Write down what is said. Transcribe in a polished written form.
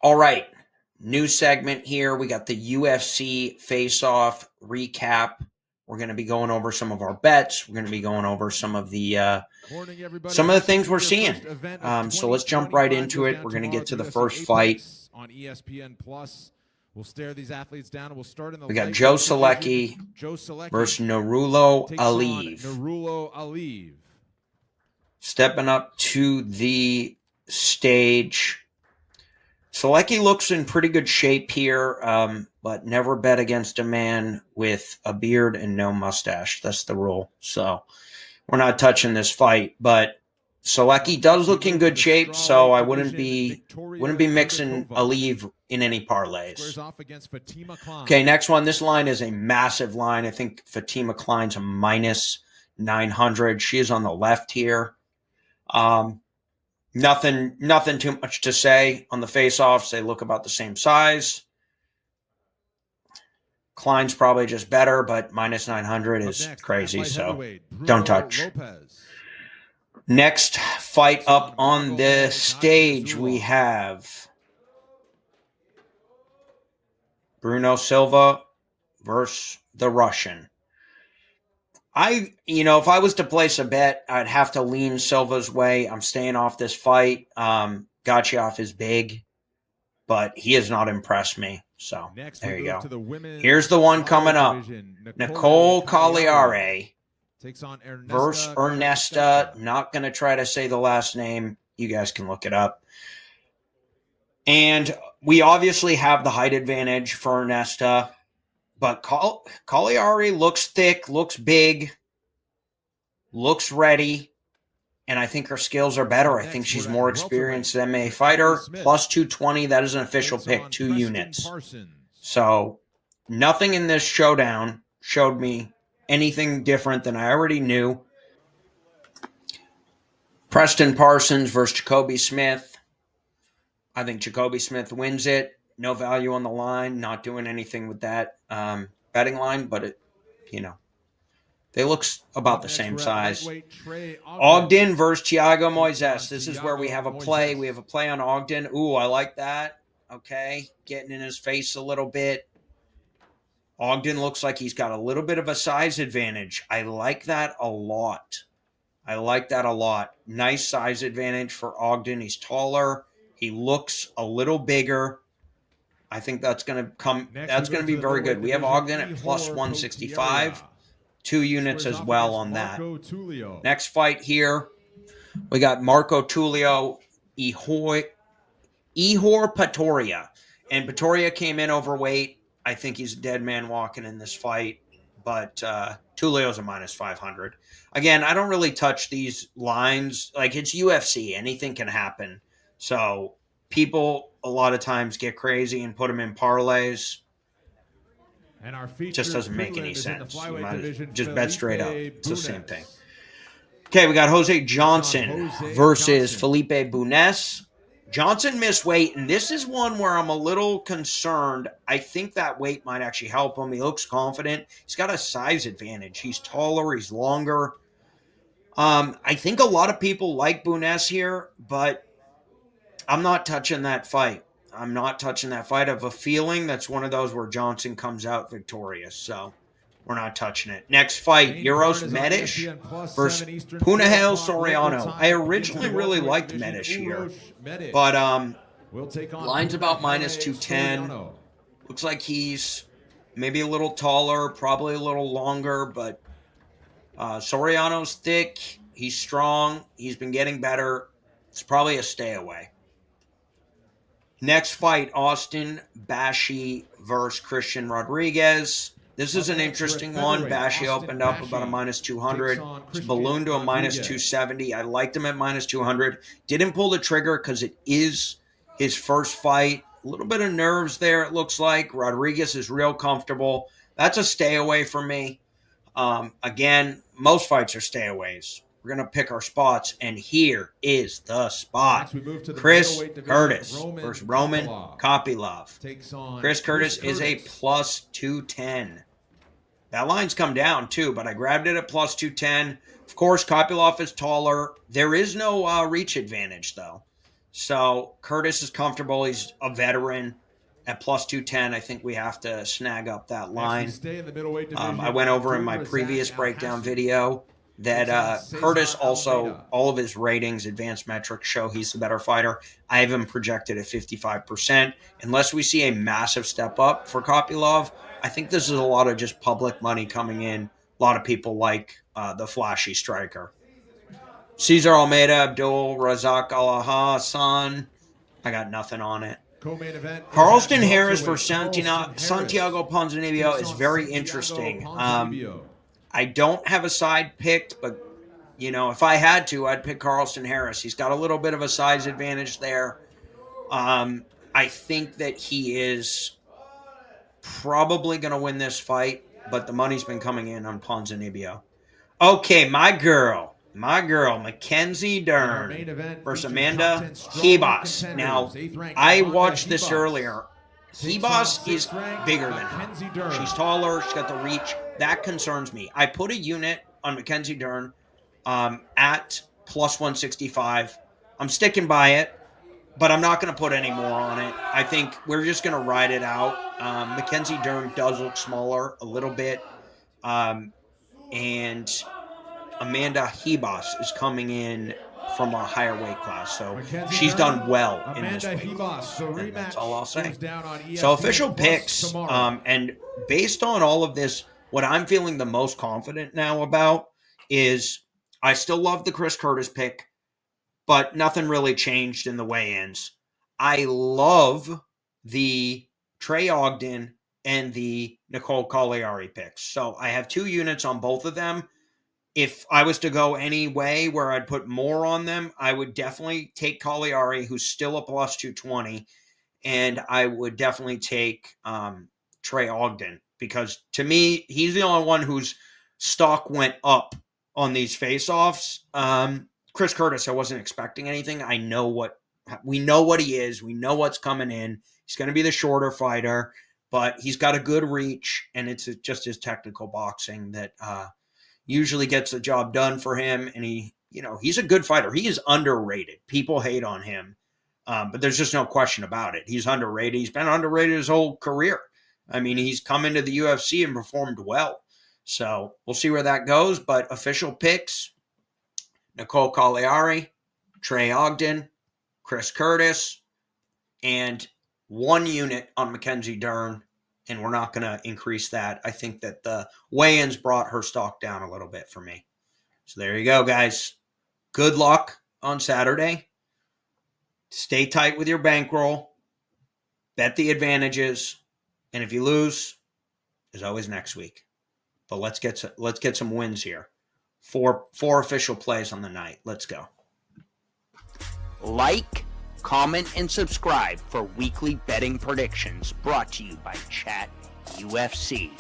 All right, new segment here. We got the UFC face-off recap. We're going to be going over some of our bets. We're going to be going over some of the things we're seeing. So let's jump right into it. We're going to get to the first fight on ESPN Plus. We'll stare these athletes down. We'll start in the. We got Joe Solecki versus Nurullo Aliyev. Nurullo Aliyev stepping up to the stage. Solecki looks in pretty good shape here, but never bet against a man with a beard and no mustache. That's the rule. So we're not touching this fight, but Solecki does look in good shape, so I wouldn't be mixing Aliyev in any parlays. Okay, next one. This line is a massive line. I think Fatima Klein's a minus 900. She is on the left here. Nothing too much to say on the face-offs. They look about the same size. Klein's probably just better, but minus 900 is crazy, so don't touch. Next fight up on the stage, we have Bruno Silva versus the Russian. If I was to place a bet, I'd have to lean Silva's way. I'm staying off this fight. Gachiev is big, but he has not impressed me. So there you go. Here's the one coming up. Nicole Cagliari versus Ernesta. Not going to try to say the last name. You guys can look it up. And we obviously have the height advantage for Ernesta. But Cagliari looks thick, looks big, looks ready, and I think her skills are better. I think she's more experienced MMA fighter. Plus 220, that is an official pick, 2 units. So nothing in this showdown showed me anything different than I already knew. Preston Parsons versus Jacoby Smith. I think Jacoby Smith wins it. No value on the line. Not doing anything with that betting line, but they look about the same size. Ogden versus Thiago Moises. This is where we have a play. We have a play on Ogden. Ooh, I like that. Okay, getting in his face a little bit. Ogden looks like he's got a little bit of a size advantage. I like that a lot. Nice size advantage for Ogden. He's taller. He looks a little bigger. I think that's going to come. That's going to be very good. We have Ogden at plus 165, 2 units as well on that. Next fight here, we got Marco Tulio, Ihor Patoria. And Patoria came in overweight. I think he's a dead man walking in this fight. But Tulio's a minus 500. Again, I don't really touch these lines. Like, it's UFC. Anything can happen. So people a lot of times get crazy and put them in parlays. And our just doesn't make any sense. You might just bet straight up. It's the same thing. Okay, we got Jose Johnson versus Felipe Bunes. Johnson missed weight, and this is one where I'm a little concerned. I think that weight might actually help him. He looks confident. He's got a size advantage. He's taller. He's longer. I think a lot of people like Bunes here, but I'm not touching that fight. I have a feeling that's one of those where Johnson comes out victorious. So we're not touching it. Next fight, Uros Medish versus Punahele Soriano. I originally really liked Medish here, but line's about minus 210. Looks like he's maybe a little taller, probably a little longer, but Soriano's thick. He's strong. He's been getting better. It's probably a stay away. Next fight, Austin Bashi versus Christian Rodriguez. This is an interesting one. Bashi opened up about a minus 200. It's ballooned to a minus 270. I liked him at minus 200. Didn't pull the trigger because it is his first fight. A little bit of nerves there, it looks like. Rodriguez is real comfortable. That's a stay away for me. Again, most fights are stay aways. We're going to pick our spots, and here is the spot. Chris Curtis versus Roman Kopylov. Chris Curtis is a plus 210. That line's come down, too, but I grabbed it at plus 210. Of course, Kopylov is taller. There is no reach advantage, though. So Curtis is comfortable. He's a veteran at plus 210. I think we have to snag up that line. I went over in my previous breakdown video that Curtis also, all of his ratings, advanced metrics show he's the better fighter. I have him projected at 55%. Unless we see a massive step up for Kopylov, I think this is a lot of just public money coming in. A lot of people like the flashy striker. Cesar Almeida, Abdul Razak Hassan. I got nothing on it. Co-main event. Carlston Harris versus Santiago Ponzinibbio is very interesting. I don't have a side picked, but if I had to, I'd pick Carlston Harris. He's got a little bit of a size advantage there. I think that he is probably going to win this fight, but the money's been coming in on Ponzinibbio. Okay, my girl, Mackenzie Dern versus Amanda Ribas. Now, I watched this earlier. Ribas is bigger than her. She's taller. She's got the reach. That concerns me. I put a unit on Mackenzie Dern at plus 165. I'm sticking by it, but I'm not going to put any more on it. I think we're just going to ride it out. Mackenzie Dern does look smaller a little bit. And Amanda Ribas is coming in from a higher weight class, so she's done well in this weight class, and that's all I'll say. So official picks, and based on all of this, what I'm feeling the most confident now about is I still love the Chris Curtis pick, but nothing really changed in the weigh-ins. I love the Trey Ogden and the Nicole Cagliari picks. So I have 2 units on both of them. If I was to go any way where I'd put more on them, I would definitely take Cagliari, who's still a plus 220, and I would definitely take Trey Ogden, because to me, he's the only one whose stock went up on these face-offs. Chris Curtis, I wasn't expecting anything. We know what he is. We know what's coming in. He's going to be the shorter fighter, but he's got a good reach, and it's just his technical boxing that usually gets the job done for him. And he's a good fighter. He is underrated. People hate on him, but there's just no question about it. He's underrated. He's been underrated his whole career. I mean, he's come into the UFC and performed well. So we'll see where that goes. But official picks: Nicole Cagliari, Trey Ogden, Chris Curtis, and 1 unit on Mackenzie Dern. And we're not going to increase that. I think that the weigh-ins brought her stock down a little bit for me. So there you go, guys. Good luck on Saturday. Stay tight with your bankroll. Bet the advantages. And if you lose, there's always next week. But let's get some wins here. 4 official plays on the night. Let's go. Like, comment, and subscribe for weekly betting predictions brought to you by Chat UFC.